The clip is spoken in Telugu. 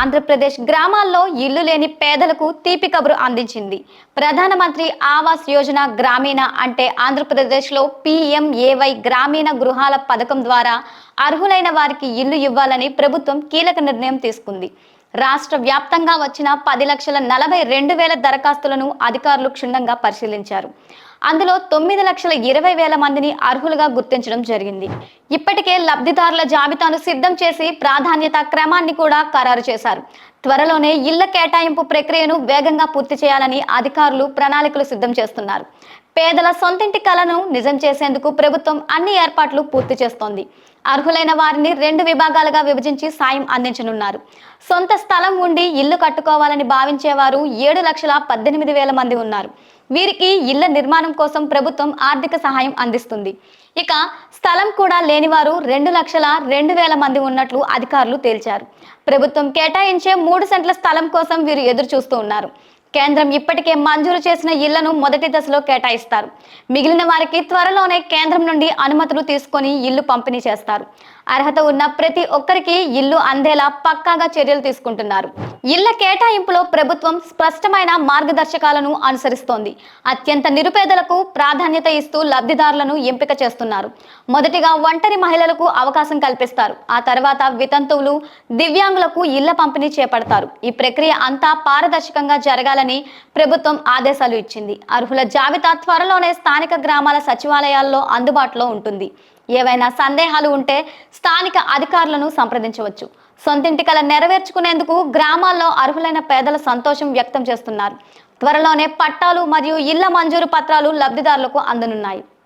ఆంధ్రప్రదేశ్ గ్రామాల్లో ఇల్లు లేని పేదలకు తీపి కబురు అందించింది. ప్రధానమంత్రి ఆవాస్ యోజన గ్రామీణ అంటే ఆంధ్రప్రదేశ్లో PMAY గ్రామీణ గృహాల పథకం ద్వారా అర్హులైన వారికి ఇల్లు ఇవ్వాలని ప్రభుత్వం కీలక నిర్ణయం తీసుకుంది. రాష్ట్ర వ్యాప్తంగా వచ్చిన 10,42,000 దరఖాస్తులను అధికారులు క్షుణ్ణంగా పరిశీలించారు. అందులో 9,20,000 మందిని అర్హులుగా గుర్తించడం జరిగింది. ఇప్పటికే లబ్ధిదారుల జాబితాను సిద్ధం చేసి ప్రాధాన్యత క్రమాన్ని కూడా ఖరారు చేశారు. త్వరలోనే ఇళ్ల కేటాయింపు ప్రక్రియను వేగంగా పూర్తి చేయాలని అధికారులు ప్రణాళికలు సిద్ధం చేస్తున్నారు. పేదల సొంతింటి కలను నిజం చేసేందుకు ప్రభుత్వం అన్ని ఏర్పాట్లు పూర్తి చేస్తోంది. అర్హులైన వారిని 2 విభాగాలుగా విభజించి సాయం అందించనున్నారు. సొంత స్థలం ఉండి ఇల్లు కట్టుకోవాలని భావించేవారు 7,18,000 మంది ఉన్నారు. వీరికి ఇళ్ల నిర్మాణం కోసం ప్రభుత్వం ఆర్థిక సహాయం అందిస్తుంది. ఇక స్థలం కూడా లేనివారు 2,02,000 మంది ఉన్నట్లు అధికారులు తేల్చారు. ప్రభుత్వం కేటాయించే 3 సెంట్ల స్థలం కోసం వీరు ఎదురు చూస్తూ ఉన్నారు. కేంద్రం ఇప్పటికే మంజూరు చేసిన ఇళ్లను మొదటి దశలో కేటాయిస్తారు. మిగిలిన వారికి త్వరలోనే కేంద్రం నుండి అనుమతులు తీసుకొని ఇల్లు పంపిణీ చేస్తారు. అర్హత ఉన్న ప్రతి ఒక్కరికి ఇల్లు అందేలా పక్కాగా చర్యలు తీసుకుంటున్నారు. ఇళ్ల కేటాయింపులో ప్రభుత్వం స్పష్టమైన మార్గదర్శకాలను అనుసరిస్తోంది. అత్యంత నిరుపేదలకు ప్రాధాన్యత ఇస్తూ లబ్ధిదారులను ఎంపిక చేస్తున్నారు. మొదటిగా ఒంటరి మహిళలకు అవకాశం కల్పిస్తారు. ఆ తర్వాత వితంతువులు, దివ్యాంగులకు ఇళ్ల పంపిణీ చేపడతారు. ఈ ప్రక్రియ అంతా పారదర్శకంగా జరగాలని ప్రభుత్వం ఆదేశాలు ఇచ్చింది. అర్హుల జాబితా త్వరలోనే స్థానిక గ్రామాల సచివాలయాల్లో అందుబాటులో ఉంటుంది. ఏవైనా సందేహాలు ఉంటే స్థానిక అధికారులను సంప్రదించవచ్చు. సొంతింటి కల నెరవేర్చుకునేందుకు గ్రామాల్లో అర్హులైన పేదల సంతోషం వ్యక్తం చేస్తున్నారు. త్వరలోనే పట్టాలు మరియు ఇళ్ల మంజూరు పత్రాలు లబ్ధిదారులకు అందనున్నాయి.